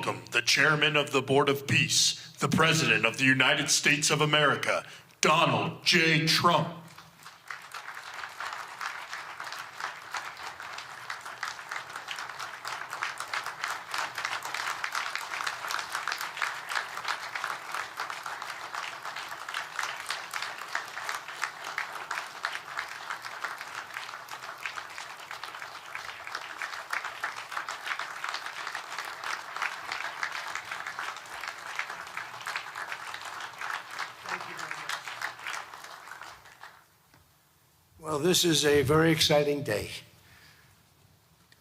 welcome the Chairman of the Board of Peace, the President of the United States of America, Donald J. Trump. Well, this is a very exciting day,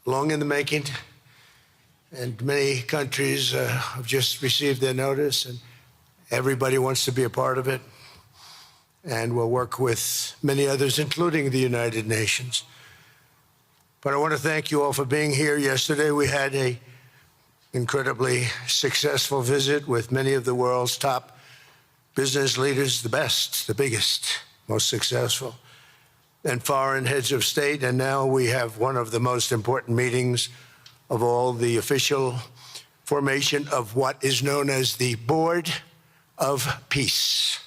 long in the making, and many countries have just received their notice, and everybody wants to be a part of it, and we'll work with many others, including the United Nations. But I want to thank you all for being here. Yesterday, we had an incredibly successful visit with many of the world's top business leaders, the best, the biggest, most successful, and foreign heads of state. And now we have one of the most important meetings of all, the official formation of what is known as the Board of Peace.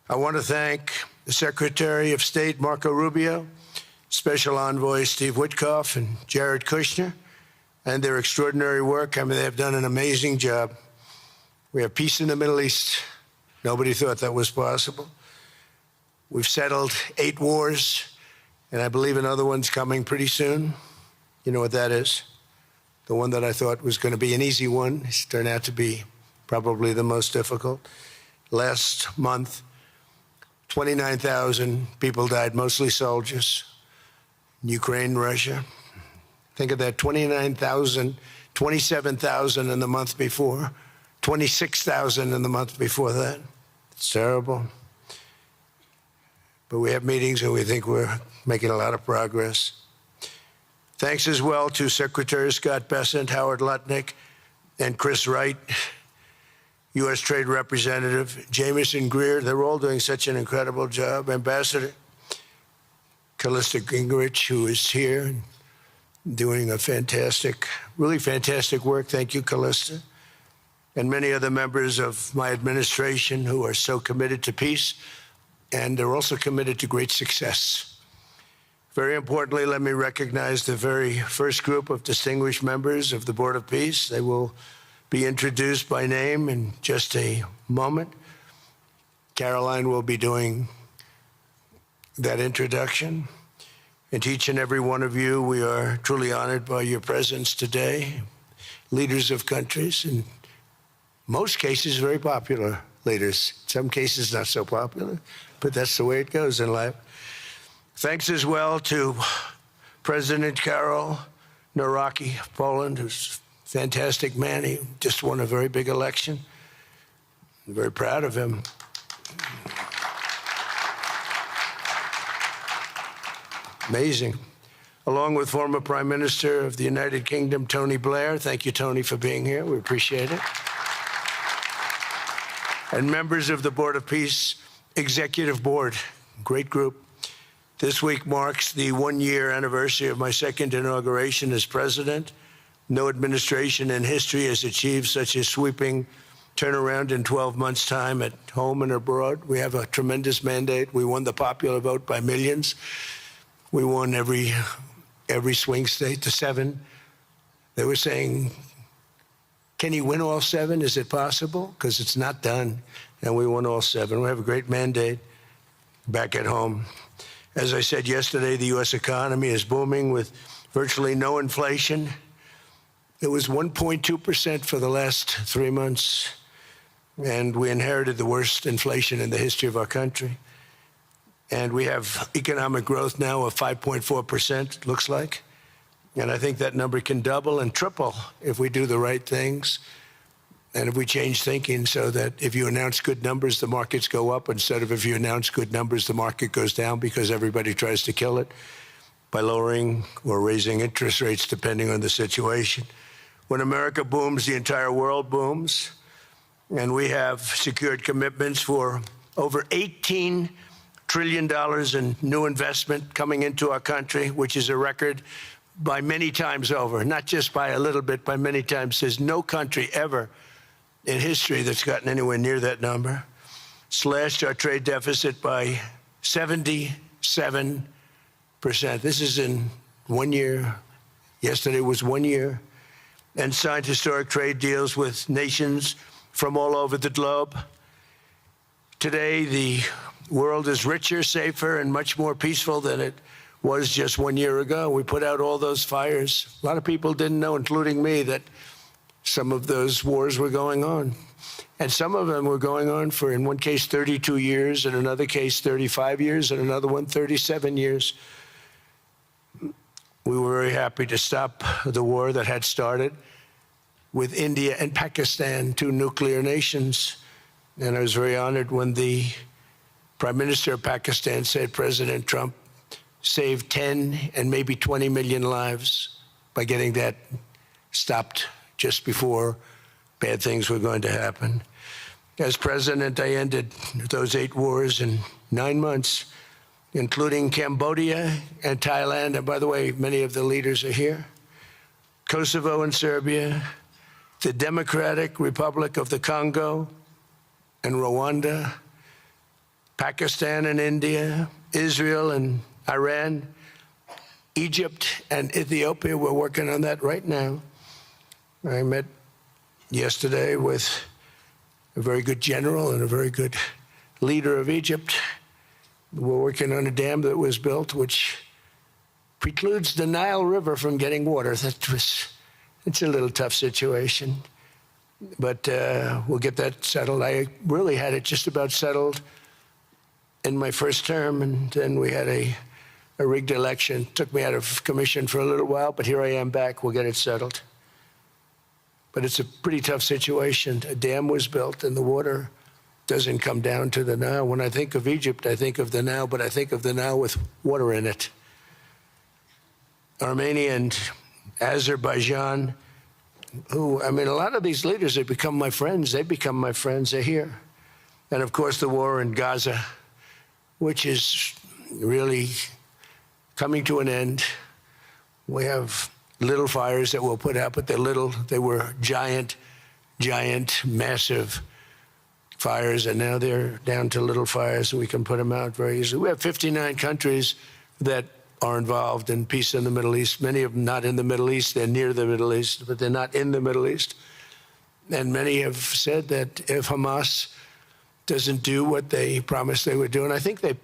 I want to thank the Secretary of State, Marco Rubio, Special Envoy Steve Witkoff, and Jared Kushner, and their extraordinary work. I mean, they have done an amazing job. We have peace in the Middle East. Nobody thought that was possible. We've settled 8 wars, and I believe another one's coming pretty soon. You know what that is? The one that I thought was going to be an easy one has turned out to be probably the most difficult. Last month, 29,000 people died, mostly soldiers, in Ukraine, Russia. Think of that, 29,000, 27,000 in the month before, 26,000 in the month before that. It's terrible. But we have meetings and we think we're making a lot of progress. Thanks as well to Secretaries Scott Bessent, Howard Lutnick, and Chris Wright, U.S. Trade Representative, Jamieson Greer. They're all doing such an incredible job. Ambassador Callista Gingrich, who is here, doing a fantastic, really fantastic work. Thank you, Callista. And many other members of my administration who are so committed to peace, and they're also committed to great success. Very importantly, let me recognize the very first group of distinguished members of the Board of Peace. They will be introduced by name in just a moment. Caroline will be doing that introduction. And to each and every one of you, we are truly honored by your presence today. Leaders of countries, in most cases, very popular leaders. In some cases, not so popular, but that's the way it goes in life. Thanks as well to President Karol Nawrocki of Poland, who's a fantastic man. He just won a very big election. I'm very proud of him. Amazing. Along with former Prime Minister of the United Kingdom, Tony Blair. Thank you, Tony, for being here. We appreciate it. And members of the Board of Peace Executive Board, great group. This week marks the 1-year anniversary of my second inauguration as president. No administration in history has achieved such a sweeping turnaround in 12 months' time at home and abroad. We have a tremendous mandate. We won the popular vote by millions. We won every swing state to 7. They were saying, can he win all 7? Is it possible? Because it's not done. And we won all 7. We have a great mandate back at home. As I said yesterday, the U.S. economy is booming with virtually no inflation. It was 1.2% for the last 3 months. And we inherited the worst inflation in the history of our country. And we have economic growth now of 5.4%, it looks like. And I think that number can double and triple if we do the right things and if we change thinking so that if you announce good numbers, the markets go up, instead of if you announce good numbers, the market goes down because everybody tries to kill it by lowering or raising interest rates depending on the situation. When America booms, the entire world booms. And we have secured commitments for over $18 trillion in new investment coming into our country, which is a record. by many times over, not just by a little bit, by many times. There's no country ever in history that's gotten anywhere near that number. Slashed our trade deficit by 77%. This is in 1 year. Yesterday was 1 year. And signed historic trade deals with nations from all over the globe. Today, the world is richer, safer, and much more peaceful than it was just 1 year ago. We put out all those fires. A lot of people didn't know, including me, that some of those wars were going on. And some of them were going on for, in one case, 32 years, in another case, 35 years, and another one, 37 years. We were very happy to stop the war that had started with India and Pakistan, two nuclear nations. And I was very honored when the Prime Minister of Pakistan said President Trump saved 10 and maybe 20 million lives by getting that stopped just before bad things were going to happen. As president, I ended those 8 wars in 9 months, including Cambodia and Thailand. And by the way, many of the leaders are here. Kosovo and Serbia, the Democratic Republic of the Congo and Rwanda, Pakistan and India, Israel and Iran, Egypt and Ethiopia. We're working on that right now. I met yesterday with a very good general and a very good leader of Egypt. We're working on a dam that was built which precludes the Nile River from getting water. It's a little tough situation, but we'll get that settled. I really had it just about settled in my first term, and then we had a rigged election. Took me out of commission for a little while, but here I am back. We'll get it settled. But it's a pretty tough situation. A dam was built, and the water doesn't come down to the Nile. When I think of Egypt, I think of the Nile, but I think of the Nile with water in it. Armenia and Azerbaijan, a lot of these leaders have become my friends. They become my friends. They're here. And, of course, the war in Gaza, which is really coming to an end. We have little fires that we'll put out, but they're little. They were giant, massive fires, and now they're down to little fires, so we can put them out very easily. We have 59 countries that are involved in peace in the Middle East. Many of them not in the Middle East. They're near the Middle East, but they're not in the Middle East. And many have said that if Hamas doesn't do what they promised they would do, and I think they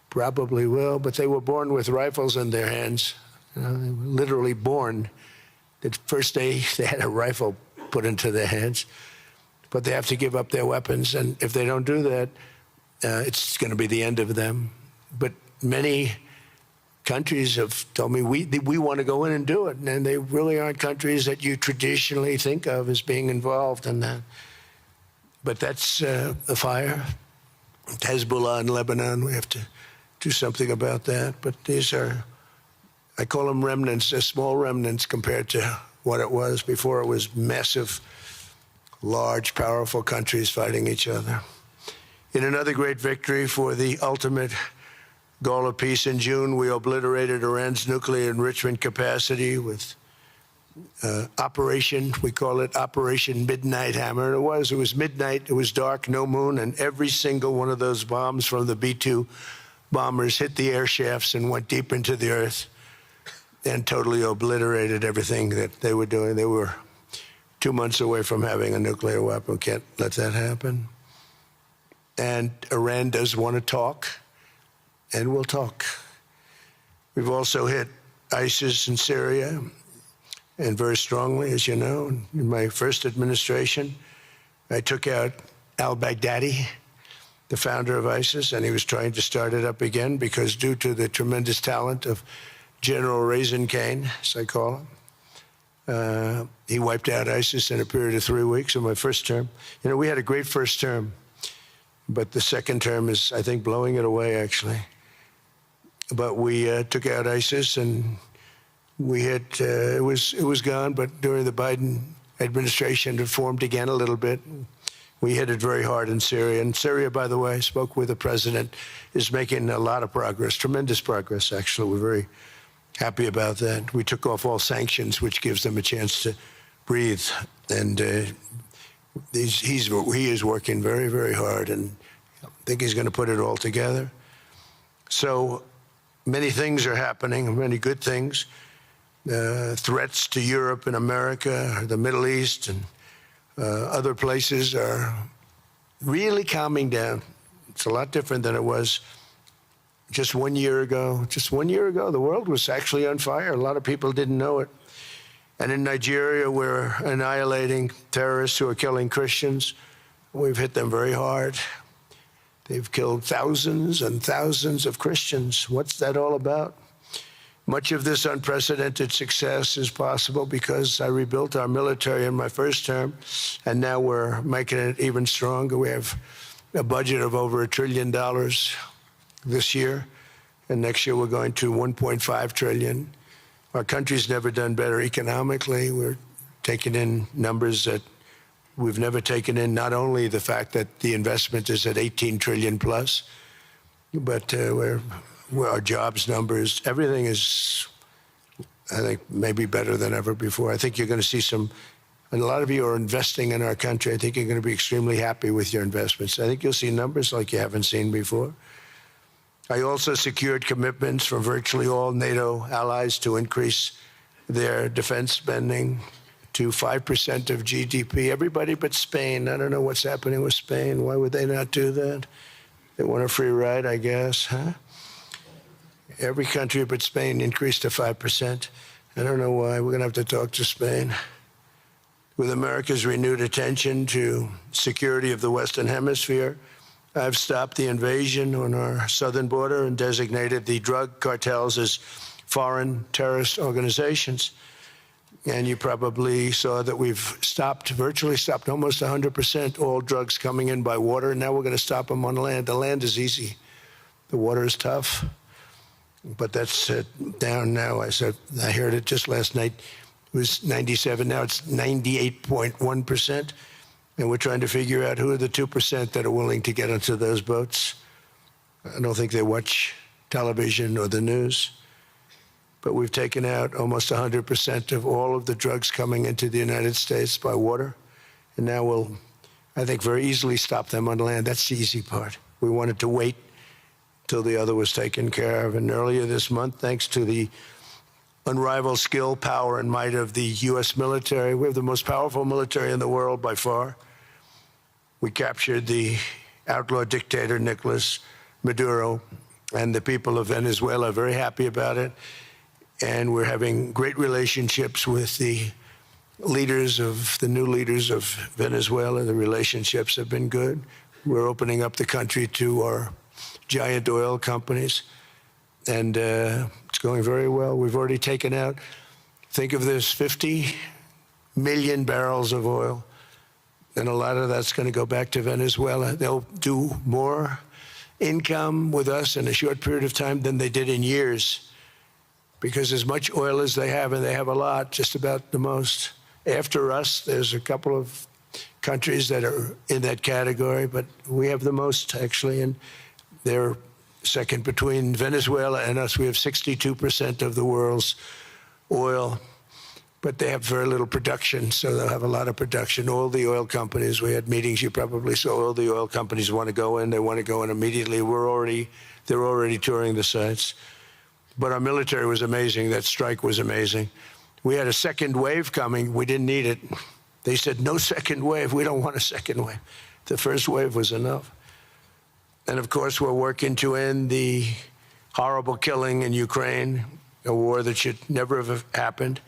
probably will, but they were born with rifles in their hands. They were literally born. The first day they had a rifle put into their hands, but they have to give up their weapons. And if they don't do that, it's going to be the end of them. But many countries have told me we want to go in and do it. And they really aren't countries that you traditionally think of as being involved in that. But that's a fire. Hezbollah in Lebanon, we have to do something about that. But these are, I call them remnants. They're small remnants compared to what it was before. It was massive, large, powerful countries fighting each other. In another great victory for the ultimate goal of peace, in June, we obliterated Iran's nuclear enrichment capacity with Operation, we call it Operation Midnight Hammer. It was midnight, it was dark, no moon, and every single one of those bombs from the B-2 bombers hit the air shafts and went deep into the earth and totally obliterated everything that they were doing. They were 2 months away from having a nuclear weapon. Can't let that happen. And Iran does want to talk, and we'll talk. We've also hit ISIS in Syria, and very strongly, as you know. In my first administration, I took out al-Baghdadi, the founder of ISIS, and he was trying to start it up again because due to the tremendous talent of General Raisin Kane, as I call him, he wiped out ISIS in a period of 3 weeks in my first term. You know, we had a great first term, but the second term is, I think, blowing it away, actually. But we took out ISIS, and we had, it was gone, but during the Biden administration, it formed again a little bit. We hit it very hard in Syria. And Syria, by the way, I spoke with the president, is making a lot of progress, tremendous progress, actually. We're very Happy about that. We took off all sanctions, which gives them a chance to breathe. And he is working very, very hard, and I think he's going to put it all together. So many things are happening, many good things. Threats to Europe and America, the Middle East, and other places are really calming down. It's a lot different than it was just 1 year ago. Just 1 year ago, the world was actually on fire. A lot of people didn't know it. And in Nigeria, we're annihilating terrorists who are killing Christians. We've hit them very hard. They've killed thousands and thousands of Christians. What's that all about? Much of this unprecedented success is possible because I rebuilt our military in my first term, and now we're making it even stronger. We have a budget of over $1 trillion this year, and next year we're going to $1.5 trillion. Our country's never done better economically. We're taking in numbers that we've never taken in, not only the fact that the investment is at 18 trillion plus, but our jobs numbers, everything is, I think, maybe better than ever before. I think you're going to see and a lot of you are investing in our country. I think you're going to be extremely happy with your investments. I think you'll see numbers like you haven't seen before. I also secured commitments from virtually all NATO allies to increase their defense spending to 5% of GDP. Everybody but Spain. I don't know what's happening with Spain. Why would they not do that? They want a free ride, I guess, huh? Every country but Spain increased to 5%. I don't know why. We're going to have to talk to Spain. With America's renewed attention to security of the Western Hemisphere, I've stopped the invasion on our southern border and designated the drug cartels as foreign terrorist organizations. And you probably saw that we've virtually stopped almost 100% all drugs coming in by water. And now we're going to stop them on land. The land is easy. The water is tough. But that's down now. I heard it just last night. It was 97. Now it's 98.1%. And we're trying to figure out who are the 2% that are willing to get onto those boats. I don't think they watch television or the news. But we've taken out almost 100% of all of the drugs coming into the United States by water. And now we'll, I think, very easily stop them on land. That's the easy part. We wanted to wait till the other was taken care of. And earlier this month, thanks to the unrivaled skill, power, and might of the U.S. military, we have the most powerful military in the world by far. We captured the outlaw dictator, Nicolas Maduro, and the people of Venezuela are very happy about it. And we're having great relationships with the new leaders of Venezuela. The relationships have been good. We're opening up the country to our giant oil companies, and it's going very well. We've already taken out, think of this, 50 million barrels of oil, and a lot of that's going to go back to Venezuela. They'll do more income with us in a short period of time than they did in years, because as much oil as they have, and they have a lot, just about the most. After us, there's a couple of countries that are in that category, but we have the most, actually, and they're second between Venezuela and us. We have 62% of the world's oil, but they have very little production, so they'll have a lot of production. All the oil companies, we had meetings, you probably saw, all the oil companies want to go in. They want to go in immediately. They're already touring the sites. But our military was amazing. That strike was amazing. We had a second wave coming. We didn't need it. They said, no second wave. We don't want a second wave. The first wave was enough. And of course, we're working to end the horrible killing in Ukraine, a war that should never have happened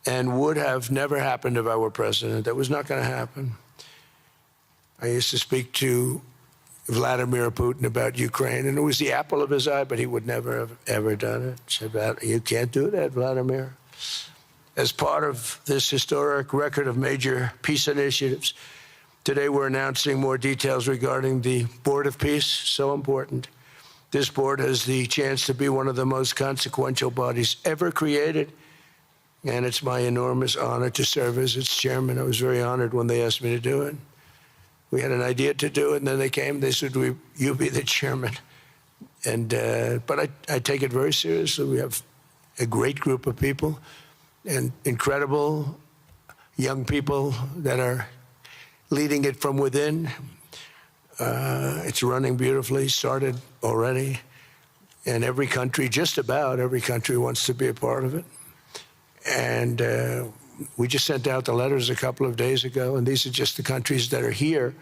and would have never happened if I were president. That was not going to happen. I used to speak to Vladimir Putin about Ukraine, and it was the apple of his eye, but he would never have ever done it. Said, you can't do that, Vladimir. As part of this historic record of major peace initiatives, today we're announcing more details regarding the Board of Peace, so important. This board has the chance to be one of the most consequential bodies ever created, and it's my enormous honor to serve as its chairman. I was very honored when they asked me to do it. We had an idea to do it, and then they came, they said, you be the chairman. And but I take it very seriously. We have a great group of people and incredible young people that are leading it from within. It's running beautifully, started already. And every country, just about every country, wants to be a part of it. And we just sent out the letters a couple of days ago, and these are just the countries that are here.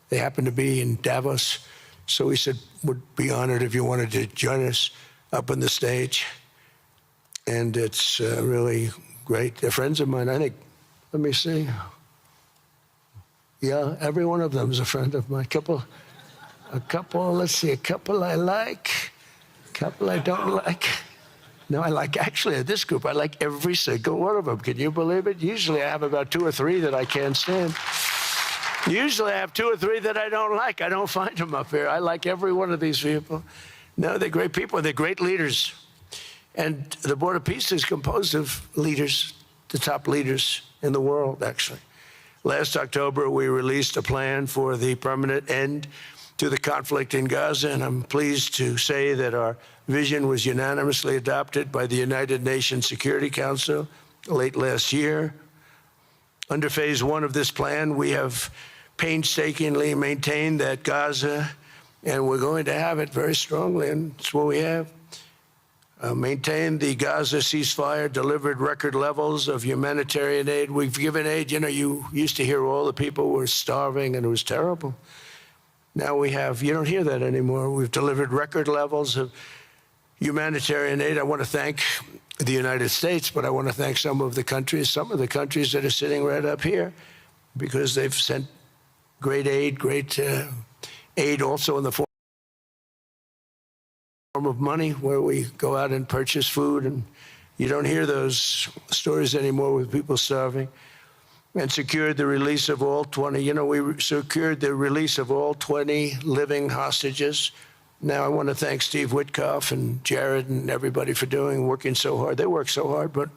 They happen to be in Davos. So we said, we'd be honored if you wanted to join us up on the stage. And it's really great. They're friends of mine. I think, let me see. Yeah, every one of them is a friend of mine. A couple, let's see, a couple I like, a couple I don't like. No, I like, actually, this group, I like every single one of them. Can you believe it? Usually I have about 2 or 3 that I can't stand. Usually I have 2 or 3 that I don't like. I don't find them up here. I like every one of these people. No, they're great people. They're great leaders. And the Board of Peace is composed of leaders, the top leaders in the world, actually. Last October, we released a plan for the permanent end to the conflict in Gaza, and I'm pleased to say that our vision was unanimously adopted by the United Nations Security Council late last year. Under phase 1 of this plan, we have painstakingly maintained that Gaza, and we're going to have it very strongly, and it's what we have, maintained the Gaza ceasefire, delivered record levels of humanitarian aid. We've given aid. You know, you used to hear all the people were starving and it was terrible. Now we have, you don't hear that anymore. We've delivered record levels of humanitarian aid. I want to thank the United States, but I want to thank some of the countries that are sitting right up here, because they've sent great aid, aid also in the form of money, where we go out and purchase food, and you don't hear those stories anymore with people starving. And secured the release of all 20, we secured the release of all 20 living hostages. Now I want to thank Steve Witkoff and Jared and everybody for working so hard. They worked so hard, but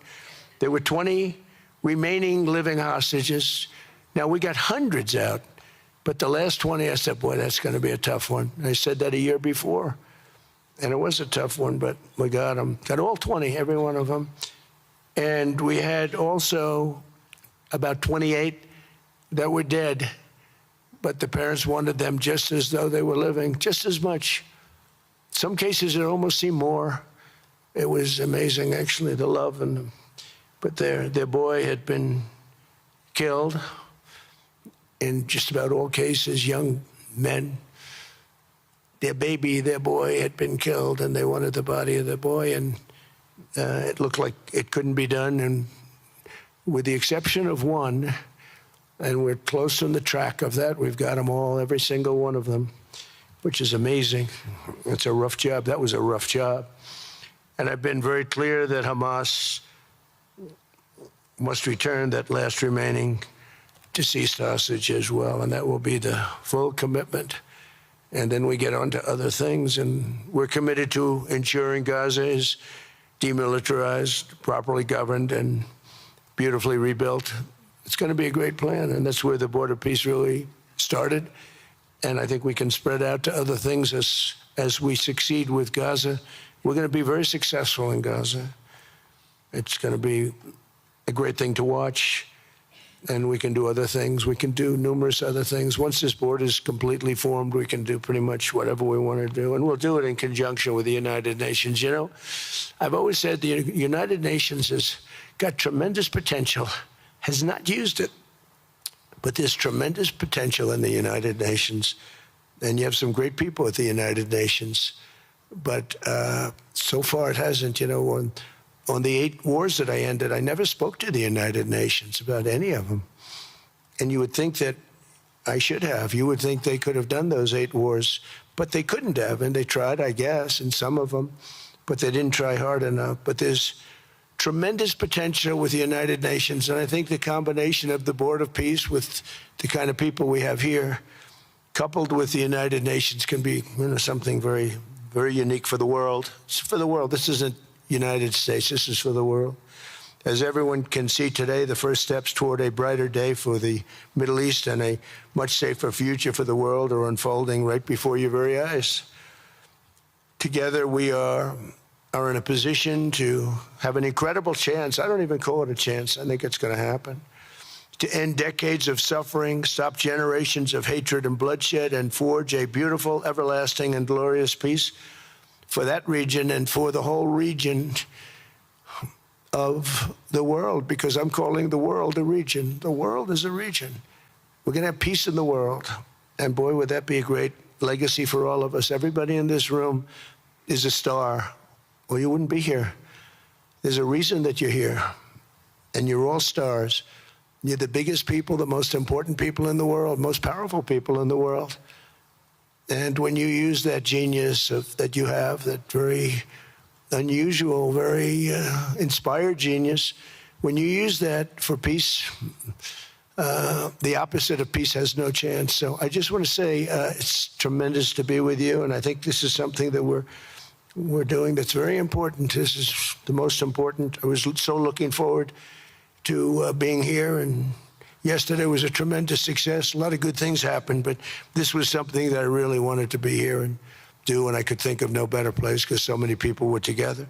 there were 20 remaining living hostages. Now we got hundreds out, but the last 20, I said, boy, that's going to be a tough one. I said that a year before, and it was a tough one, but we got them. Got all 20, every one of them. And we had also about 28 that were dead, but the parents wanted them just as though they were living, just as much. Some cases it almost seemed more. It was amazing, actually, the love and them. But their boy had been killed in just about all cases, young men. Their boy had been killed, and they wanted the body of the boy, and it looked like it couldn't be done. And with the exception of one, and we're close on the track of that, we've got them all, every single one of them, which is amazing. It's a rough job. That was a rough job. And I've been very clear that Hamas must return that last remaining deceased hostage as well, and that will be the full commitment. And then we get on to other things, and we're committed to ensuring Gaza is demilitarized, properly governed, and beautifully rebuilt. It's going to be a great plan, and that's where the Board of Peace really started. And I think we can spread out to other things as we succeed with Gaza. We're going to be very successful in Gaza. It's going to be a great thing to watch, and we can do other things. We can do numerous other things. Once this board is completely formed, we can do pretty much whatever we want to do, and we'll do it in conjunction with the United Nations. You know, I've always said the United Nations has got tremendous potential, has not used it, but there's tremendous potential in the United Nations, and you have some great people at the United Nations, but so far it hasn't. You know, on the 8 wars that I ended, I never spoke to the United Nations about any of them, and you would think that I should have. You would think they could have done those 8 wars, but they couldn't have, and they tried, I guess, in some of them, but they didn't try hard enough. But there's tremendous potential with the United Nations, and I think the combination of the Board of Peace with the kind of people we have here, coupled with the United Nations, can be something very, very unique for the world. It's for the world. This isn't United States. This is for the world. As everyone can see today, the first steps toward a brighter day for the Middle East and a much safer future for the world are unfolding right before your very eyes. Together, we are are in a position to have an incredible chance. I don't even call it a chance. I think it's going to happen. To end decades of suffering, stop generations of hatred and bloodshed, and forge a beautiful, everlasting, and glorious peace for that region and for the whole region of the world, because I'm calling the world a region. The world is a region. We're going to have peace in the world. And boy, would that be a great legacy for all of us. Everybody in this room is a star, or you wouldn't be here. There's a reason that you're here, and you're all stars. You're the biggest people, the most important people in the world, most powerful people in the world. And when you use that genius that you have, that very unusual, very inspired genius, when you use that for peace, the opposite of peace has no chance. So I just want to say it's tremendous to be with you, and I think this is something that we're doing that's very important. This is the most important. I was so looking forward to being here, and yesterday was a tremendous success. A lot of good things happened, but this was something that I really wanted to be here and do, and I could think of no better place because so many people were together.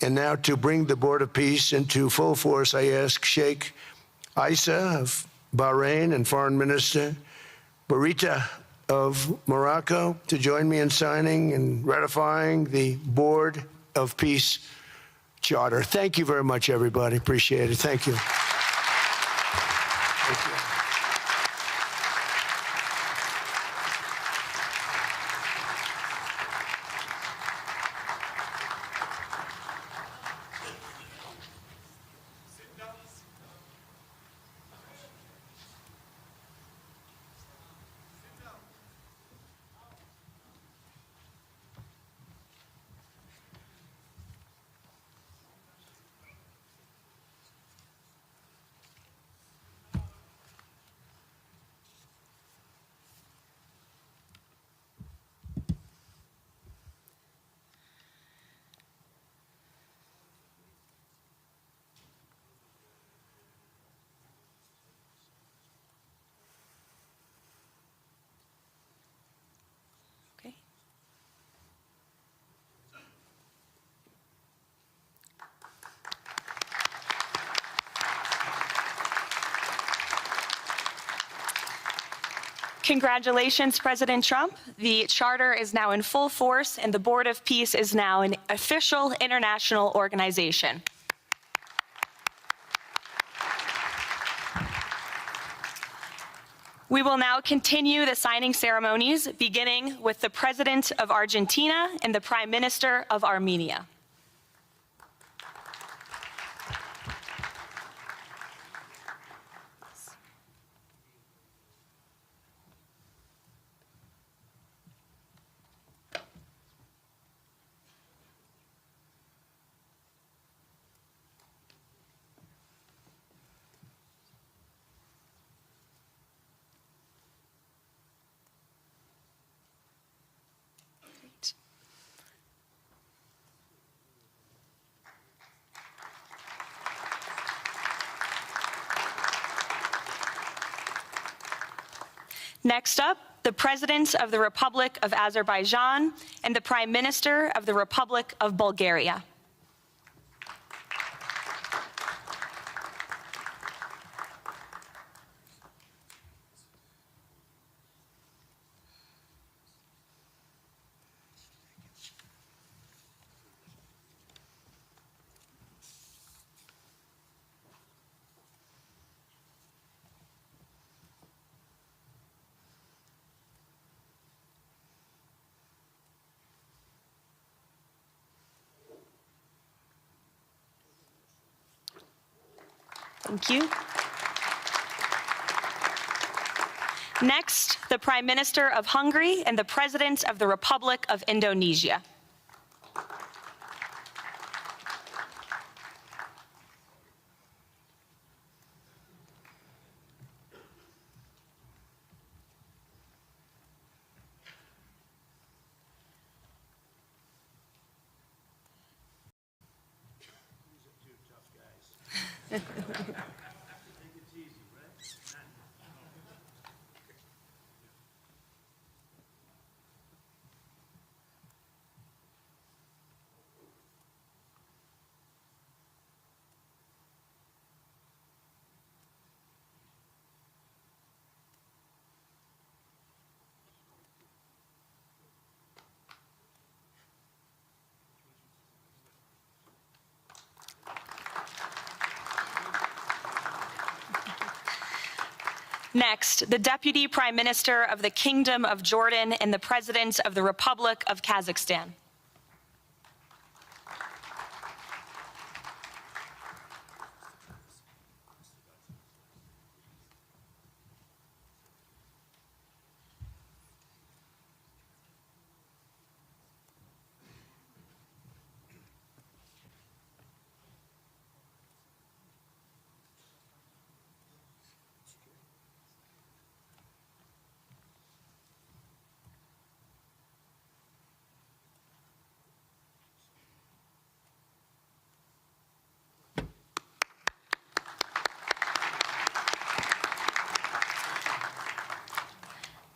And now to bring the Board of Peace into full force, I ask Sheikh Issa of Bahrain and Foreign Minister Bourita of Morocco to join me in signing and ratifying the Board of Peace Charter. Thank you very much, everybody. Appreciate it. Thank you. Thank you. Okay. Congratulations, President Trump. The charter is now in full force, and the Board of Peace is now an official international organization. We will now continue the signing ceremonies, beginning with the President of Argentina and the Prime Minister of Armenia. Next up, the President of the Republic of Azerbaijan and the Prime Minister of the Republic of Bulgaria. Thank you. Next, the Prime Minister of Hungary and the President of the Republic of Indonesia. Next, the Deputy Prime Minister of the Kingdom of Jordan and the President of the Republic of Kazakhstan.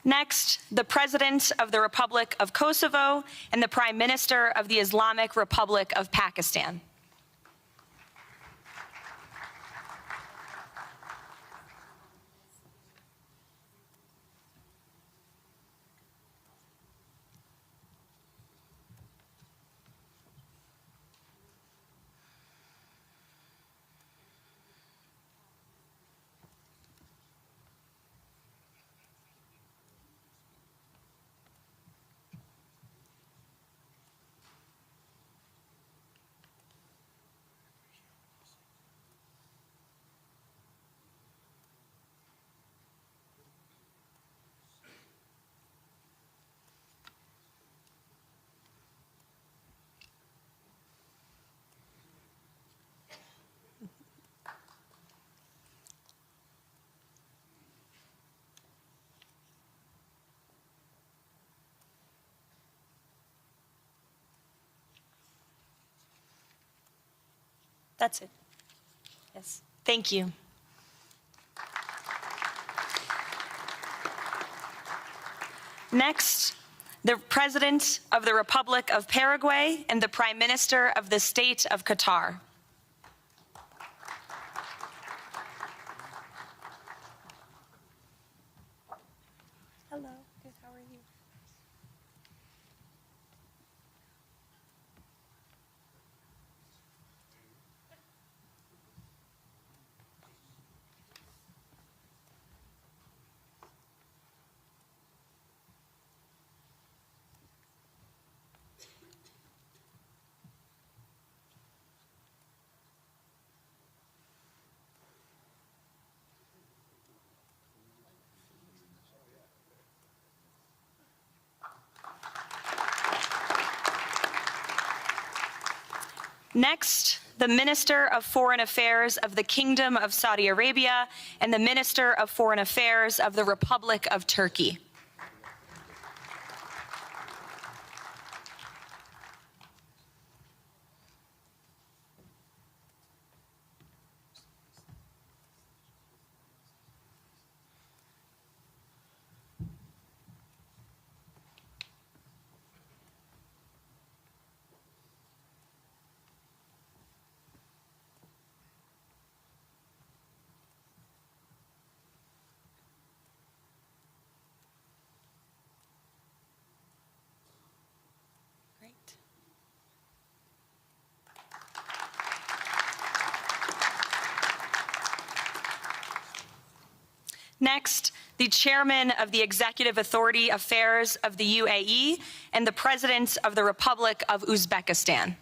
Next, the President of the Republic of Kosovo and the Prime Minister of the Islamic Republic of Pakistan. That's it. Yes. Thank you. Next, the President of the Republic of Paraguay and the Prime Minister of the State of Qatar. Hello. Good. How are you? Next, the Minister of Foreign Affairs of the Kingdom of Saudi Arabia and the Minister of Foreign Affairs of the Republic of Turkey. Great. Next, the Chairman of the Executive Authority Affairs of the UAE and the President of the Republic of Uzbekistan.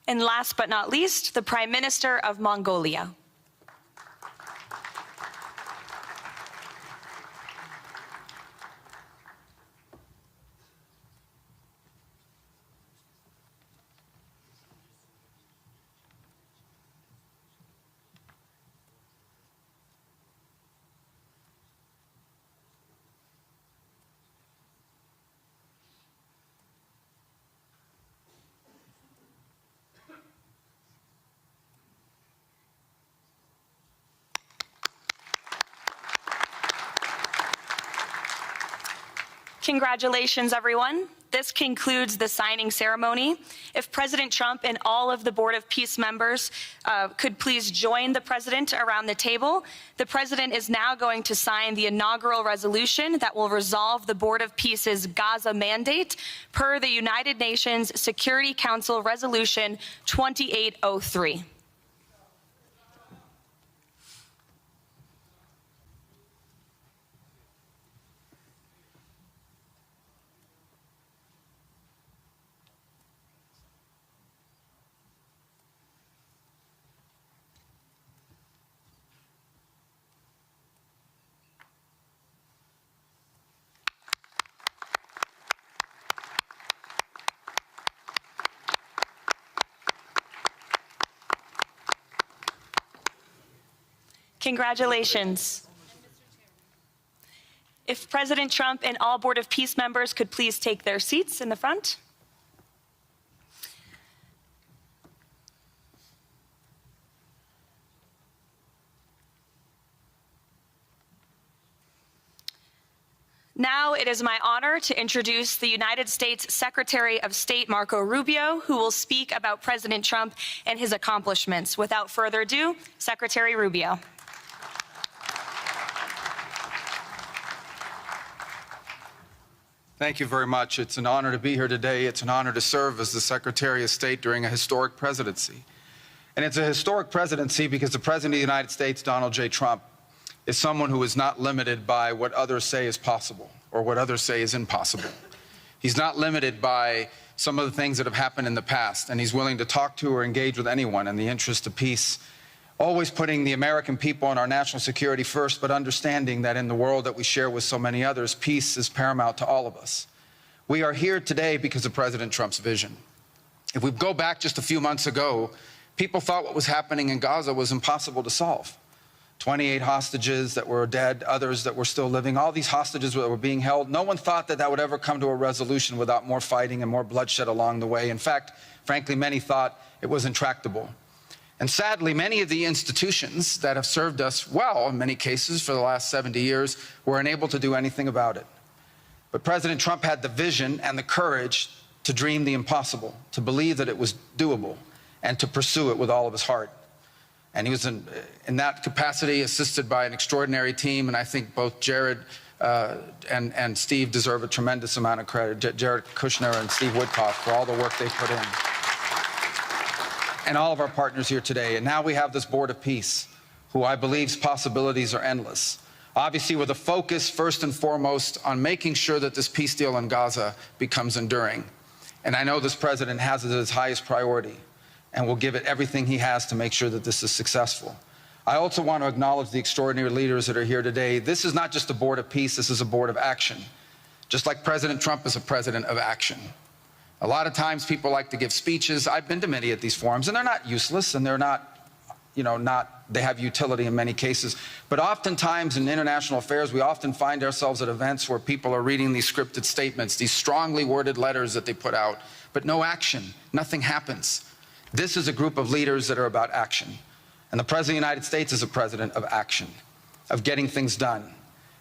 And last but not least, the Prime Minister of Mongolia. Congratulations, everyone. This concludes the signing ceremony. If President Trump and all of the Board of Peace members could please join the President around the table. The President is now going to sign the inaugural resolution that will resolve the Board of Peace's Gaza mandate per the United Nations Security Council Resolution 2803. Congratulations. If President Trump and all Board of Peace members could please take their seats in the front. Now it is my honor to introduce the United States Secretary of State Marco Rubio, who will speak about President Trump and his accomplishments. Without further ado, Secretary Rubio. Thank you very much. It's an honor to be here today. It's an honor to serve as the Secretary of State during a historic presidency. And it's a historic presidency because the President of the United States, Donald J. Trump, is someone who is not limited by what others say is possible or what others say is impossible. He's not limited by some of the things that have happened in the past, and he's willing to talk to or engage with anyone in the interest of peace, always putting the American people and our national security first, but understanding that in the world that we share with so many others, peace is paramount to all of us. We are here today because of President Trump's vision. If we go back just a few months ago, people thought what was happening in Gaza was impossible to solve. 28 hostages that were dead, others that were still living, all these hostages that were being held. No one thought that that would ever come to a resolution without more fighting and more bloodshed along the way. In fact, frankly, many thought it was intractable. And sadly, many of the institutions that have served us well, in many cases, for the last 70 years, were unable to do anything about it. But President Trump had the vision and the courage to dream the impossible, to believe that it was doable, and to pursue it with all of his heart. And he was in that capacity assisted by an extraordinary team, and I think both Jared and Steve deserve a tremendous amount of credit, Jared Kushner and Steve Woodcock, for all the work they put in. And all of our partners here today. And now we have this Board of Peace, who I believe's possibilities are endless. Obviously, with a focus first and foremost on making sure that this peace deal in Gaza becomes enduring. And I know this president has it as his highest priority and will give it everything he has to make sure that this is successful. I also want to acknowledge the extraordinary leaders that are here today. This is not just a Board of Peace, this is a Board of Action. Just like President Trump is a president of action. A lot of times people like to give speeches. I've been to many of these forums, and they're not useless, and they're not, they have utility in many cases. But oftentimes in international affairs, we often find ourselves at events where people are reading these scripted statements, these strongly worded letters that they put out, but no action, nothing happens. This is a group of leaders that are about action. And the President of the United States is a president of action, of getting things done.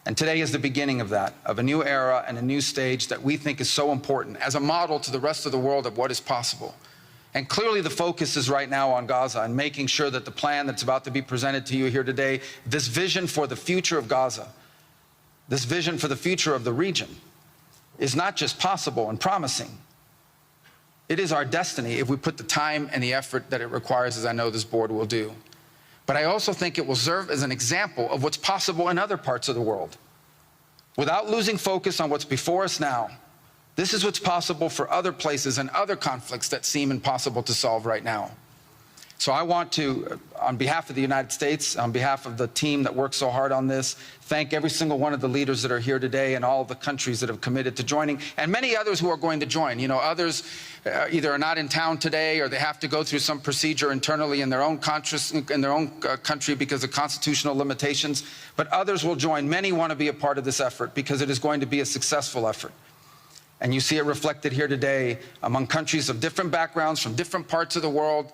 And today is the beginning of that, of a new era and a new stage that we think is so important as a model to the rest of the world of what is possible. And clearly the focus is right now on Gaza and making sure that the plan that's about to be presented to you here today, this vision for the future of Gaza, this vision for the future of the region, is not just possible and promising. It is our destiny if we put the time and the effort that it requires, as I know this board will do. But I also think it will serve as an example of what's possible in other parts of the world. Without losing focus on what's before us now, this is what's possible for other places and other conflicts that seem impossible to solve right now. So I want to, on behalf of the United States, on behalf of the team that worked so hard on this, thank every single one of the leaders that are here today and all of the countries that have committed to joining, and many others who are going to join. You know, others either are not in town today or they have to go through some procedure internally in their own country because of constitutional limitations, but others will join. Many want to be a part of this effort because it is going to be a successful effort. And you see it reflected here today among countries of different backgrounds from different parts of the world,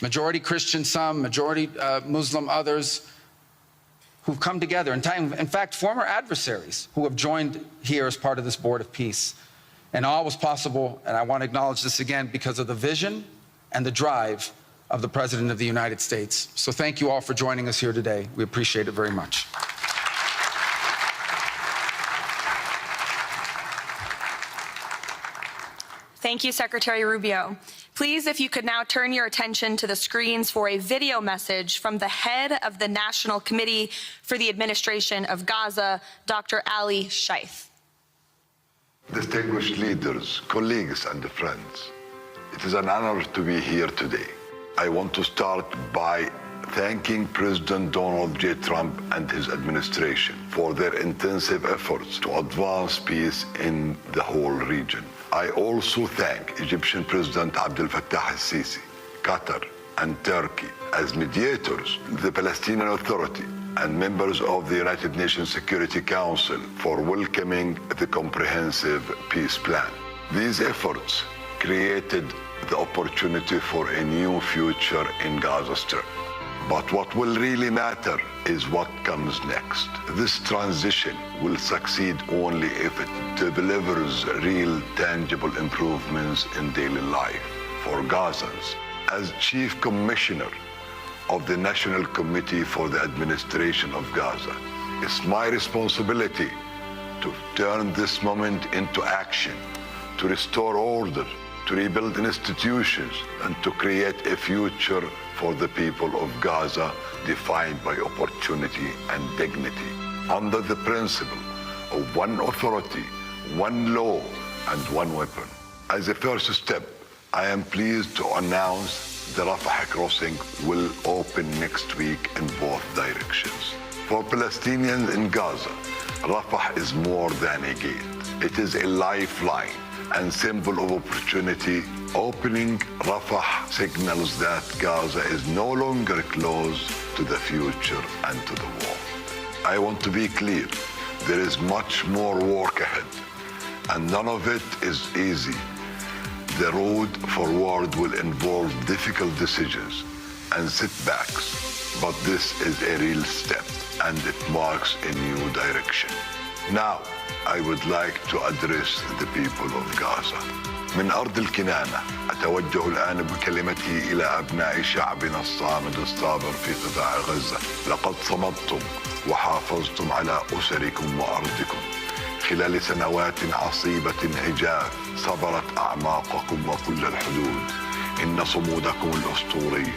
majority Christian some, majority Muslim others, who've come together, in fact, former adversaries who have joined here as part of this Board of Peace. And all was possible, and I want to acknowledge this again, because of the vision and the drive of the President of the United States. So thank you all for joining us here today. We appreciate it very much. Thank you, Secretary Rubio. Please, if you could now turn your attention to the screens for a video message from the head of the National Committee for the Administration of Gaza, Dr. Ali Shaith. Distinguished leaders, colleagues, and friends, it is an honor to be here today. I want to start by thanking President Donald J. Trump and his administration for their intensive efforts to advance peace in the whole region. I also thank Egyptian President Abdel Fattah al-Sisi, Qatar, and Turkey as mediators, the Palestinian Authority, and members of the United Nations Security Council for welcoming the comprehensive peace plan. These efforts created the opportunity for a new future in Gaza Strip. But what will really matter is what comes next. This transition will succeed only if it delivers real, tangible improvements in daily life for Gazans. As Chief Commissioner of the National Committee for the Administration of Gaza, it's my responsibility to turn this moment into action, to restore order, to rebuild institutions, and to create a future for the people of Gaza defined by opportunity and dignity, under the principle of one authority, one law, and one weapon. As a first step, I am pleased to announce the Rafah crossing will open next week in both directions. For Palestinians in Gaza, Rafah is more than a gate. It is a lifeline and symbol of opportunity. Opening Rafah signals that Gaza is no longer closed to the future and to the war. I want to be clear, there is much more work ahead, and none of it is easy. The road forward will involve difficult decisions and setbacks, but this is a real step, and it marks a new direction. Now, I would like to address the people of Gaza. من أرض الكنانة أتوجه الآن بكلمتي إلى أبناء شعبنا الصامد الصابر في قطاع غزة. لقد صمدتم وحافظتم على أسركم وأرضكم خلال سنوات عصيبة هجاف، صبرت أعماقكم وكل الحدود. إن صمودكم الأسطوري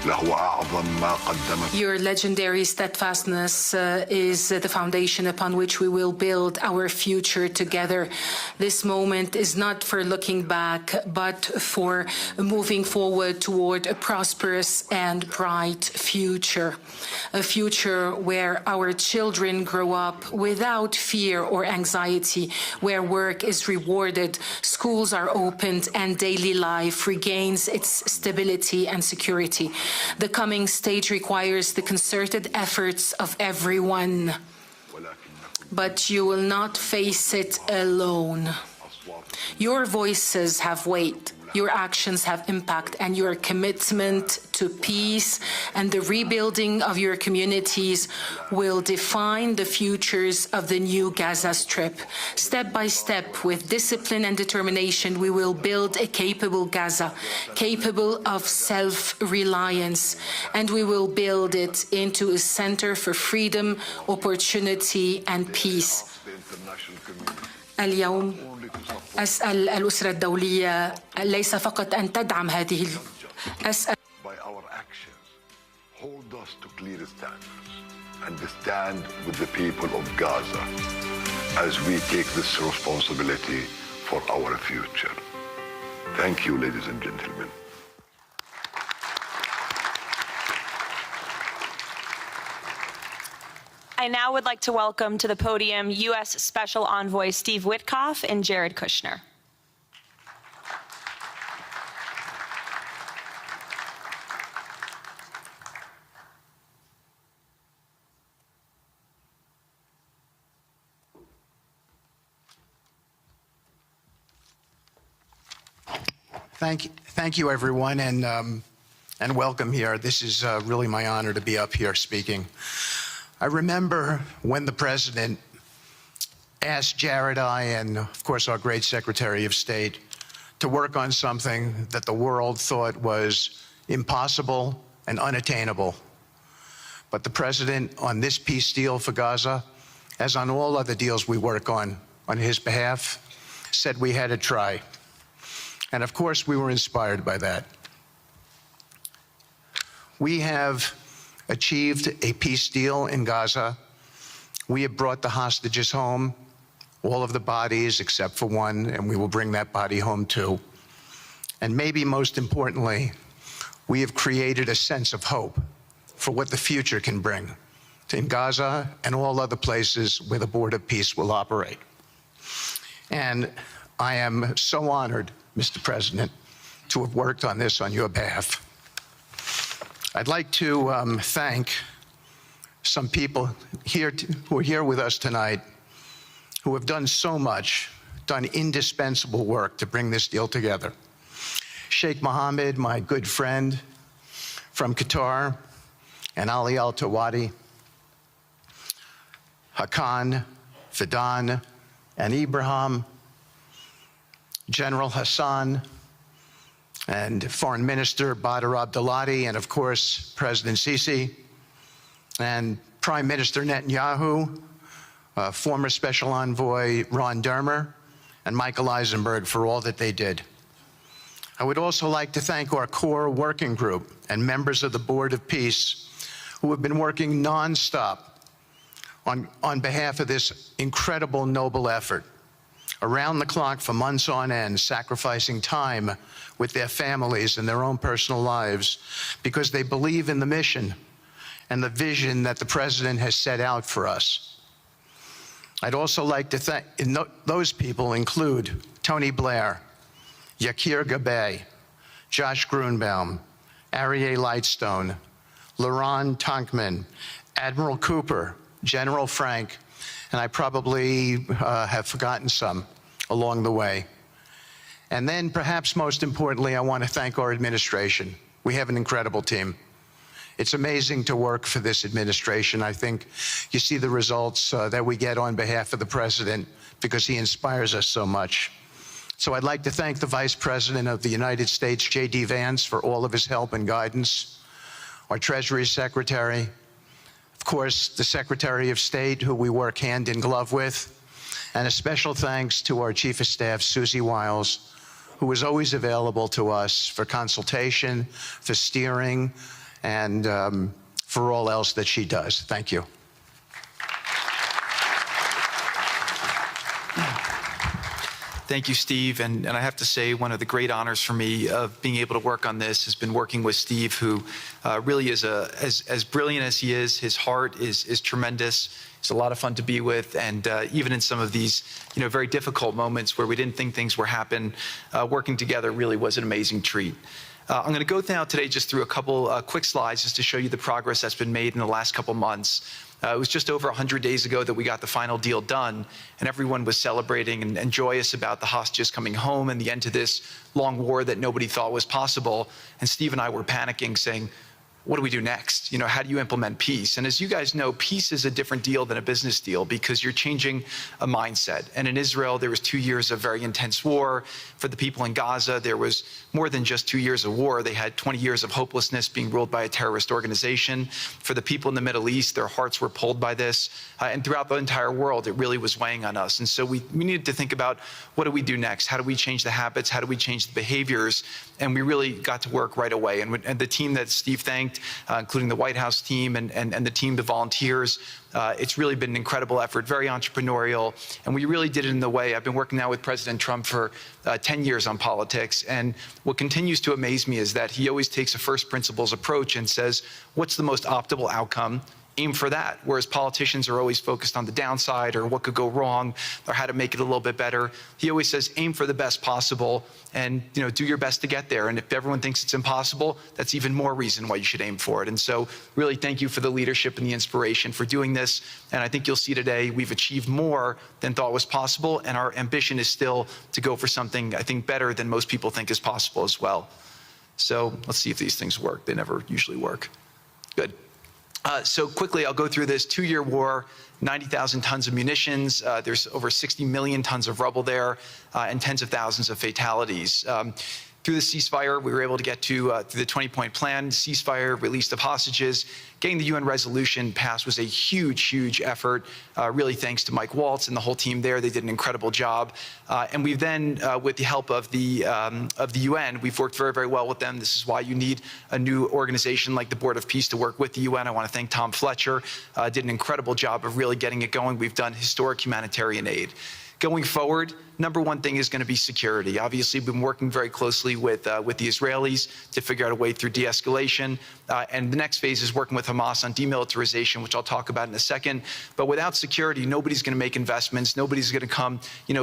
لهو أعظم ما قدمت. Your legendary steadfastness is the foundation upon which we will build our future together. This moment is not for looking back, but for moving forward toward a prosperous and bright future. A future where our children grow up without fear or anxiety, where work is rewarded, schools are opened, and daily life regains its stability and security. The coming stage requires the concerted efforts of everyone, but you will not face it alone. Your voices have weight, your actions have impact, and your commitment to peace and the rebuilding of your communities will define the futures of the new Gaza Strip. Step by step, with discipline and determination, we will build a capable Gaza, capable of self-reliance, and we will build it into a center for freedom, opportunity, and peace. اليوم أسأل الأسرة الدولية ليس فقط أن تدعم هذه أسأل By our actions, hold us to clear standards and stand with the people of Gaza as we take this responsibility for our future. Thank you, ladies and gentlemen. I now would like to welcome to the podium U.S. Special Envoy Steve Witkoff and Jared Kushner. Thank you, everyone, and welcome here. This is really my honor to be up here speaking. I remember when the president asked Jared, and of course our great Secretary of State, to work on something that the world thought was impossible and unattainable. But the president, on this peace deal for Gaza, as on all other deals we work on his behalf, said we had to try. And of course, we were inspired by that. We have achieved a peace deal in Gaza. We have brought the hostages home, all of the bodies except for one, and we will bring that body home too. And maybe most importantly, we have created a sense of hope for what the future can bring in Gaza and all other places where the Board of Peace will operate. And I am so honored, Mr. President, to have worked on this on your behalf. I'd like to thank some people here who are here with us tonight who have done so much, done indispensable work to bring this deal together. Sheikh Mohammed, my good friend from Qatar, and Ali Al-Tawadi, Hakan, Fidan, and Ibrahim, General Hassan, and Foreign Minister Badr Abdulati, and of course, President Sisi, and Prime Minister Netanyahu, former Special Envoy Ron Dermer, and Michael Eisenberg for all that they did. I would also like to thank our core working group and members of the Board of Peace who have been working nonstop on behalf of this incredible, noble effort, around the clock for months on end, sacrificing time with their families and their own personal lives because they believe in the mission and the vision that the President has set out for us. I'd also like to thank, those people include Tony Blair, Yakir Gabay, Josh Grunbaum, Aryeh Lightstone, Laron Tonkman, Admiral Cooper, General Frank, and I probably have forgotten some along the way. And then perhaps most importantly, I want to thank our administration. We have an incredible team. It's amazing to work for this administration. I think you see the results that we get on behalf of the President because he inspires us so much. So I'd like to thank the Vice President of the United States, J.D. Vance, for all of his help and guidance, our Treasury Secretary, of course, the Secretary of State, who we work hand in glove with, and a special thanks to our Chief of Staff, Susie Wiles, who is always available to us for consultation, for steering, and for all else that she does. Thank you. Thank you, Steve. And I have to say, one of the great honors for me of being able to work on this has been working with Steve, who really is as brilliant as he is. His heart is tremendous. He's a lot of fun to be with. And even in some of these, very difficult moments where we didn't think things were happening, working together really was an amazing treat. I'm going to go now today just through a couple quick slides just to show you the progress that's been made in the last couple months. It was just over 100 days ago that we got the final deal done, and everyone was celebrating and joyous about the hostages coming home and the end to this long war that nobody thought was possible. And Steve and I were panicking, saying, what do we do next? How do you implement peace? And as you guys know, peace is a different deal than a business deal because you're changing a mindset. And in Israel, there was 2 years of very intense war. For the people in Gaza, there was more than just 2 years of war. They had 20 years of hopelessness, being ruled by a terrorist organization. For the people in the Middle East, their hearts were pulled by this. And throughout the entire world, it really was weighing on us. And so we needed to think about, what do we do next? How do we change the habits? How do we change the behaviors? And we really got to work right away. And the team that Steve thanked, including the White House team and the team, the volunteers. It's really been an incredible effort, very entrepreneurial, and we really did it in the way. I've been working now with President Trump for 10 years on politics, and what continues to amaze me is that he always takes a first principles approach and says, what's the most optimal outcome? Aim for that. Whereas politicians are always focused on the downside or what could go wrong or how to make it a little bit better. He always says, aim for the best possible and do your best to get there. And if everyone thinks it's impossible, that's even more reason why you should aim for it. And so really thank you for the leadership and the inspiration for doing this. And I think you'll see today we've achieved more than thought was possible. And our ambition is still to go for something, I think, better than most people think is possible as well. So let's see if these things work. They never usually work. Good. So quickly, I'll go through this 2-year war, 90,000 tons of munitions. There's over 60 million tons of rubble there, and tens of thousands of fatalities. Through the ceasefire, we were able to get to through the 20-point plan, ceasefire, release of hostages. Getting the UN resolution passed was a huge, huge effort, really thanks to Mike Waltz and the whole team there. They did an incredible job. And we've then, with the help of the UN, we've worked very, very well with them. This is why you need a new organization like the Board of Peace to work with the UN. I want to thank Tom Fletcher, did an incredible job of really getting it going. We've done historic humanitarian aid. Going forward, number one thing is going to be security. Obviously, we've been working very closely with the Israelis to figure out a way through de-escalation. And the next phase is working with Hamas on demilitarization, which I'll talk about in a second. But without security, nobody's going to make investments. Nobody's going to come,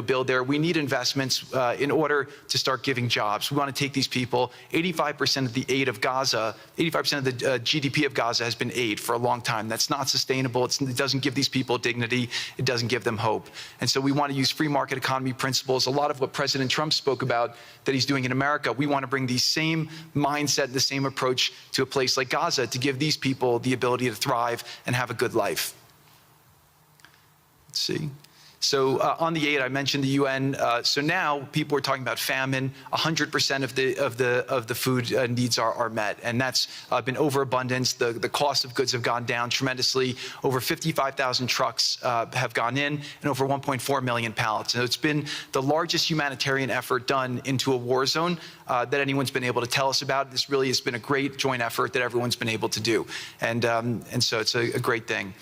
build there. We need investments in order to start giving jobs. We want to take these people. 85% of the aid of Gaza, 85% of the GDP of Gaza has been aid for a long time. That's not sustainable. It doesn't give these people dignity. It doesn't give them hope. And so we want to use free market economy principles. A lot of what President Trump spoke about that he's doing in America, we want to bring the same mindset, the same approach to a place like Gaza to give these people the ability to thrive and have a good life. Let's see. So on the aid, I mentioned the UN. So now people are talking about famine. 100% of the food needs are met, and that's been overabundance. The cost of goods have gone down tremendously. Over 55,000 trucks have gone in, and over 1.4 million pallets. And it's been the largest humanitarian effort done into a war zone that anyone's been able to tell us about. This really has been a great joint effort that everyone's been able to do, and so it's a great thing.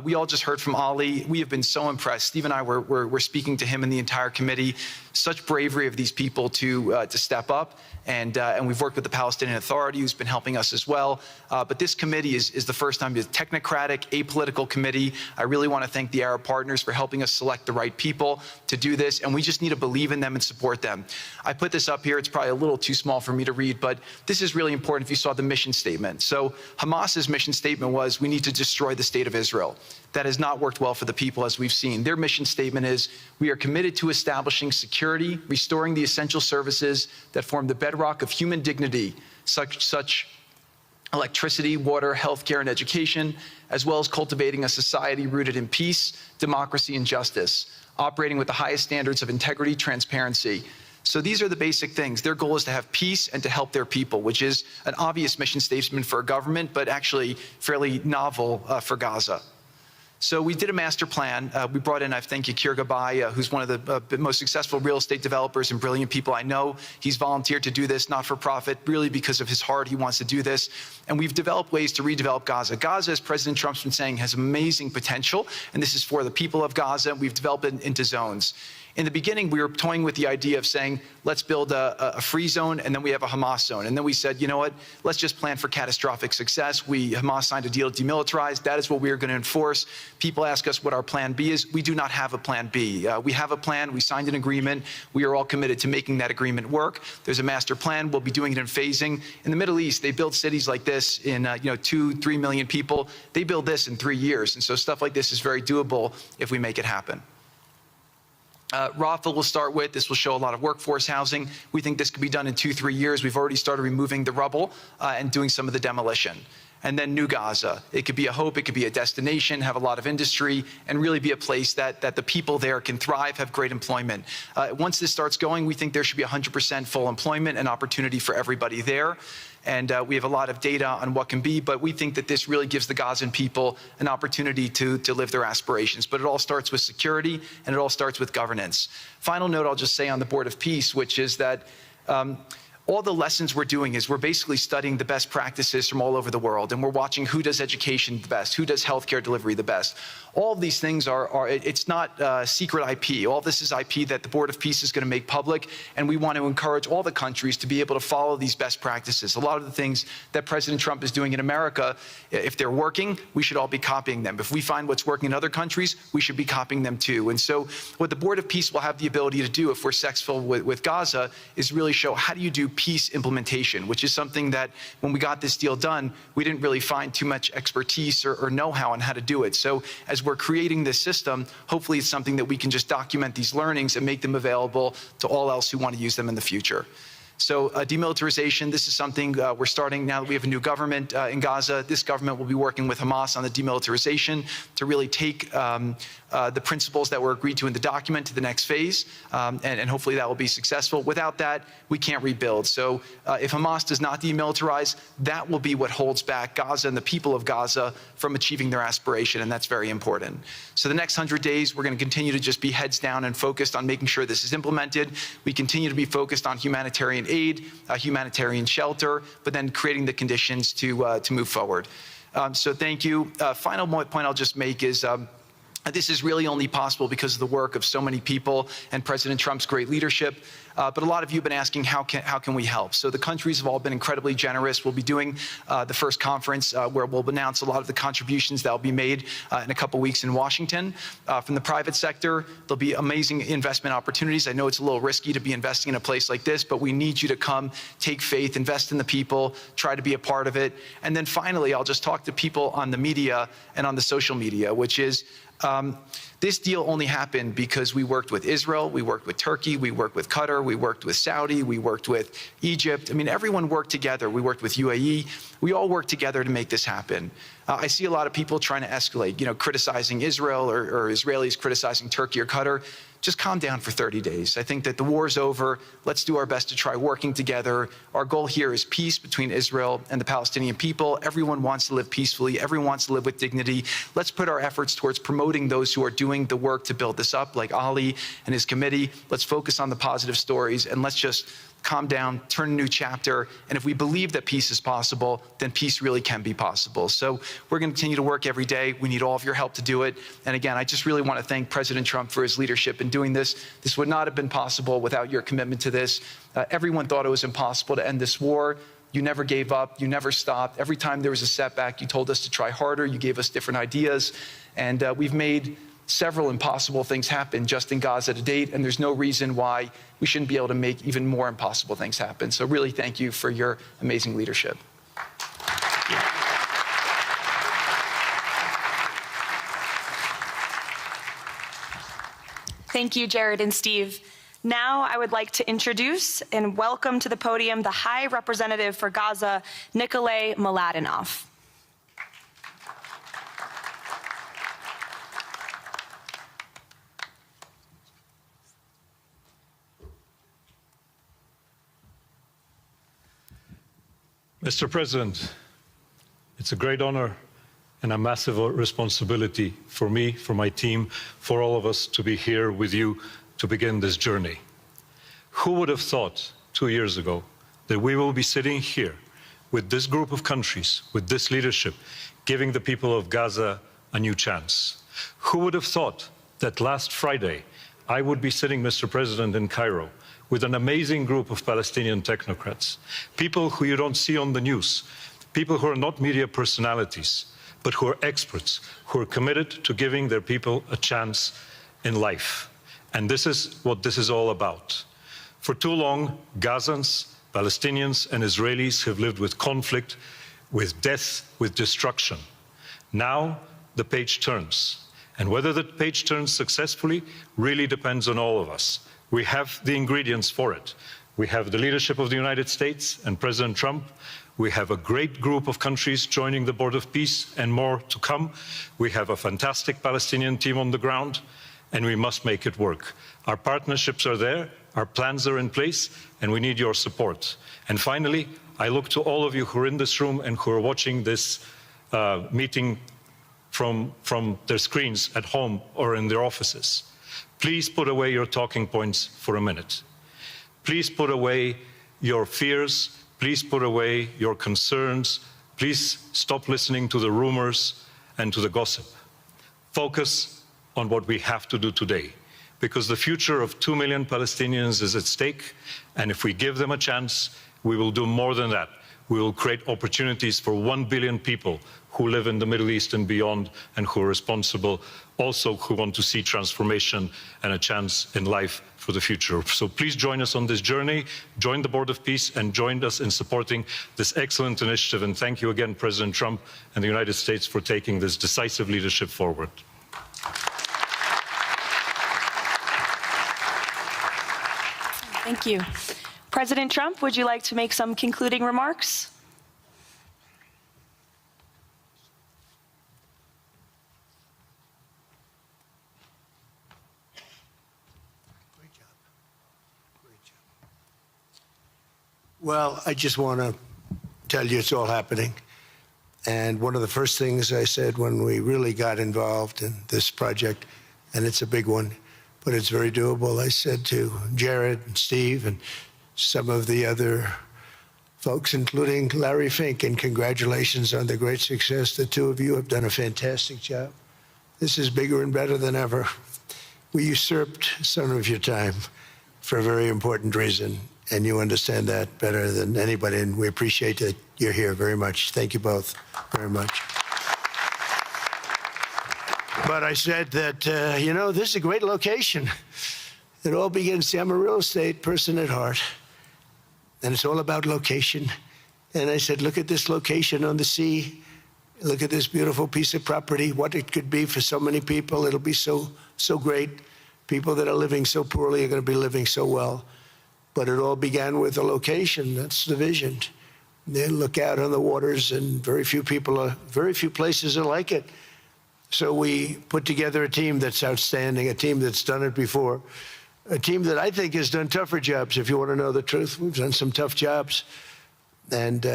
We all just heard from Ali. We have been so impressed. Steve and I were speaking to him and the entire committee. Such bravery of these people to step up. And we've worked with the Palestinian Authority, who's been helping us as well. But this committee is the first time it's a technocratic, apolitical committee. I really want to thank the Arab partners for helping us select the right people to do this. And we just need to believe in them and support them. I put this up here. It's probably a little too small for me to read, but this is really important if you saw the mission statement. So Hamas's mission statement was, we need to destroy the state of Israel. That has not worked well for the people, as we've seen. Their mission statement is, we are committed to establishing security, restoring the essential services that form the bedrock of human dignity, such electricity, water, healthcare, and education, as well as cultivating a society rooted in peace, democracy, and justice, operating with the highest standards of integrity, transparency. So these are the basic things. Their goal is to have peace and to help their people, which is an obvious mission statement for a government, but actually fairly novel for Gaza. So we did a master plan. We brought in, I thank Yakir Gabay, who's one of the most successful real estate developers and brilliant people I know. He's volunteered to do this, not for profit, really because of his heart. He wants to do this. And we've developed ways to redevelop Gaza. Gaza, as President Trump's been saying, has amazing potential. And this is for the people of Gaza. We've developed it into zones. In the beginning, we were toying with the idea of saying, let's build a free zone, and then we have a Hamas zone. And then we said, you know what, let's just plan for catastrophic success. Hamas signed a deal to demilitarize. That is what we are going to enforce. People ask us what our plan B is. We do not have a plan B. We have a plan. We signed an agreement. We are all committed to making that agreement work. There's a master plan. We'll be doing it in phasing. In the Middle East, they build cities like this in 2-3 million people. They build this in 3 years. And so stuff like this is very doable if we make it happen. Rafah will start with. This will show a lot of workforce housing. We think this could be done in 2-3 years. We've already started removing the rubble and doing some of the demolition. And then New Gaza. It could be a hope, it could be a destination, have a lot of industry, and really be a place that the people there can thrive, have great employment. Once this starts going, we think there should be 100% full employment and opportunity for everybody there. And we have a lot of data on what can be, but we think that this really gives the Gazan people an opportunity to live their aspirations. But it all starts with security, and it all starts with governance. Final note I'll just say on the Board of Peace, which is that all the lessons we're doing is we're basically studying the best practices from all over the world, and we're watching who does education the best, who does healthcare delivery the best. All of these things it's not secret IP. All this is IP that the Board of Peace is going to make public, and we want to encourage all the countries to be able to follow these best practices. A lot of the things that President Trump is doing in America, if they're working, we should all be copying them. If we find what's working in other countries, we should be copying them too. And so what the Board of Peace will have the ability to do if we're successful with Gaza is really show how do you do peace implementation, which is something that when we got this deal done, we didn't really find too much expertise or know-how on how to do it. So as we're creating this system, hopefully it's something that we can just document these learnings and make them available to all else who want to use them in the future. So demilitarization, this is something we're starting now that we have a new government in Gaza. This government will be working with Hamas on the demilitarization to really take the principles that were agreed to in the document to the next phase, and hopefully that will be successful. Without that, we can't rebuild. So if Hamas does not demilitarize, that will be what holds back Gaza and the people of Gaza from achieving their aspiration, and that's very important. So the next 100 days, we're going to continue to just be heads down and focused on making sure this is implemented. We continue to be focused on humanitarian aid, humanitarian shelter, but then creating the conditions to move forward. So thank you. Final point I'll just make is this is really only possible because of the work of so many people and President Trump's great leadership. But a lot of you have been asking, how can we help? So the countries have all been incredibly generous. We'll be doing the first conference where we'll announce a lot of the contributions that will be made in a couple weeks in Washington. From the private sector, there'll be amazing investment opportunities. I know it's a little risky to be investing in a place like this, but we need you to come, take faith, invest in the people, try to be a part of it. And then finally, I'll just talk to people on the media and on the social media, which is, this deal only happened because we worked with Israel, we worked with Turkey, we worked with Qatar, we worked with Saudi, we worked with Egypt. I mean, everyone worked together. We worked with UAE. We all worked together to make this happen. I see a lot of people trying to escalate, criticizing Israel or Israelis criticizing Turkey or Qatar. Just calm down for 30 days. I think that the war's over. Let's do our best to try working together. Our goal here is peace between Israel and the Palestinian people. Everyone wants to live peacefully. Everyone wants to live with dignity. Let's put our efforts towards promoting those who are doing the work to build this up, like Ali and his committee. Let's focus on the positive stories, and let's just calm down, turn a new chapter, and if we believe that peace is possible, then peace really can be possible. So we're going to continue to work every day. We need all of your help to do it. And again, I just really want to thank President Trump for his leadership in doing this. This would not have been possible without your commitment to this. Everyone thought it was impossible to end this war. You never gave up. You never stopped. Every time there was a setback, you told us to try harder. You gave us different ideas. And we've made several impossible things happen just in Gaza to date, and there's no reason why we shouldn't be able to make even more impossible things happen. So really thank you for your amazing leadership. Thank you, Jared and Steve. Now I would like to introduce and welcome to the podium the High Representative for Gaza, Nikolay Mladenov. Mr. President, it's a great honor and a massive responsibility for me, for my team, for all of us to be here with you to begin this journey. Who would have thought 2 years ago that we will be sitting here with this group of countries, with this leadership, giving the people of Gaza a new chance? Who would have thought that last Friday I would be sitting, Mr. President, in Cairo with an amazing group of Palestinian technocrats, people who you don't see on the news, people who are not media personalities, but who are experts, who are committed to giving their people a chance in life. And this is what this is all about. For too long, Gazans, Palestinians, and Israelis have lived with conflict, with death, with destruction. Now, the page turns. And whether the page turns successfully really depends on all of us. We have the ingredients for it. We have the leadership of the United States and President Trump. We have a great group of countries joining the Board of Peace and more to come. We have a fantastic Palestinian team on the ground, and we must make it work. Our partnerships are there, our plans are in place, and we need your support. And finally, I look to all of you who are in this room and who are watching this meeting from their screens at home or in their offices. Please put away your talking points for a minute. Please put away your fears. Please put away your concerns. Please stop listening to the rumors and to the gossip. Focus on what we have to do today, because the future of 2 million Palestinians is at stake, and if we give them a chance, we will do more than that. We will create opportunities for 1 billion people who live in the Middle East and beyond, and who are responsible, also who want to see transformation and a chance in life for the future. So please join us on this journey, join the Board of Peace, and join us in supporting this excellent initiative. And thank you again, President Trump and the United States, for taking this decisive leadership forward. Thank you. President Trump, would you like to make some concluding remarks? Great job. Great job. Well, I just want to tell you it's all happening. And one of the first things I said when we really got involved in this project, and it's a big one, but it's very doable, I said to Jared and Steve and some of the other folks, including Larry Fink, and congratulations on the great success. The two of you have done a fantastic job. This is bigger and better than ever. We usurped some of your time for a very important reason, and you understand that better than anybody, and we appreciate that you're here very much. Thank you both very much. But I said that, you know, this is a great location. It all begins, see, I'm a real estate person at heart, and it's all about location. And I said, look at this location on the sea. Look at this beautiful piece of property, what it could be for so many people. It'll be so great. People that are living so poorly are going to be living so well. But it all began with the location. That's the vision. They look out on the waters, and very few places are like it. So we put together a team that's outstanding, a team that's done it before, a team that I think has done tougher jobs. If you want to know the truth, we've done some tough jobs. And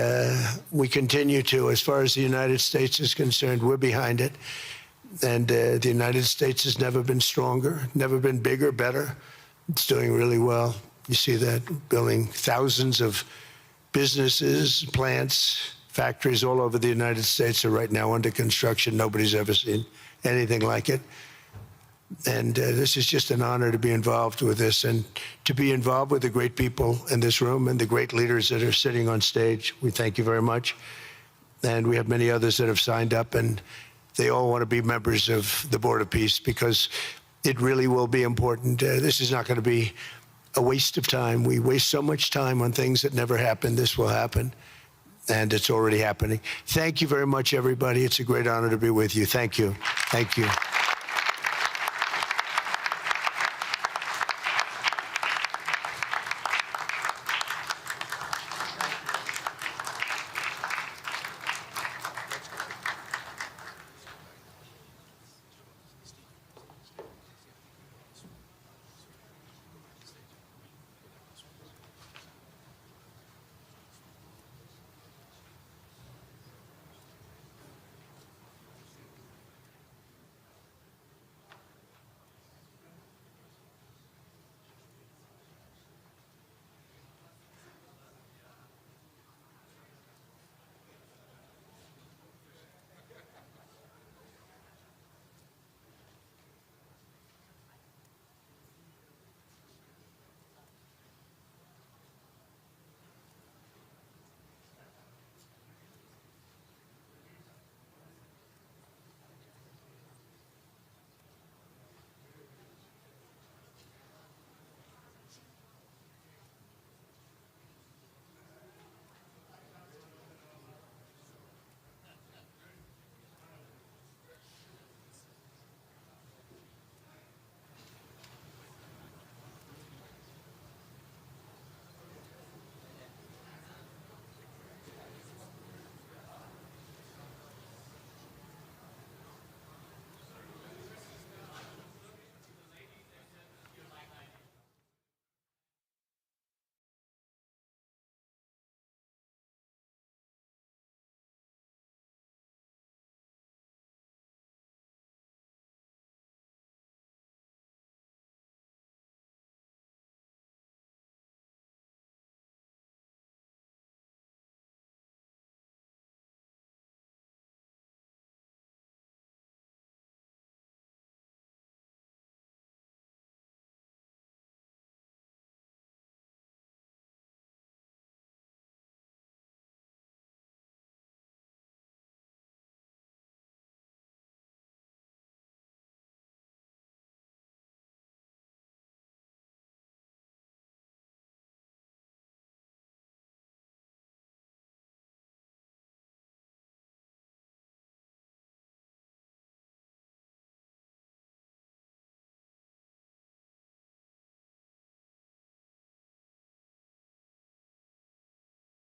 we continue to. As far as the United States is concerned, we're behind it. And the United States has never been stronger, never been bigger, better. It's doing really well. You see that, building thousands of businesses, plants, factories all over the United States are right now under construction. Nobody's ever seen anything like it. And this is just an honor to be involved with this, and to be involved with the great people in this room and the great leaders that are sitting on stage. We thank you very much. And we have many others that have signed up, and they all want to be members of the Board of Peace, because it really will be important. This is not going to be a waste of time. We waste so much time on things that never happen. This will happen, and it's already happening. Thank you very much, everybody. It's a great honor to be with you. Thank you. Thank you.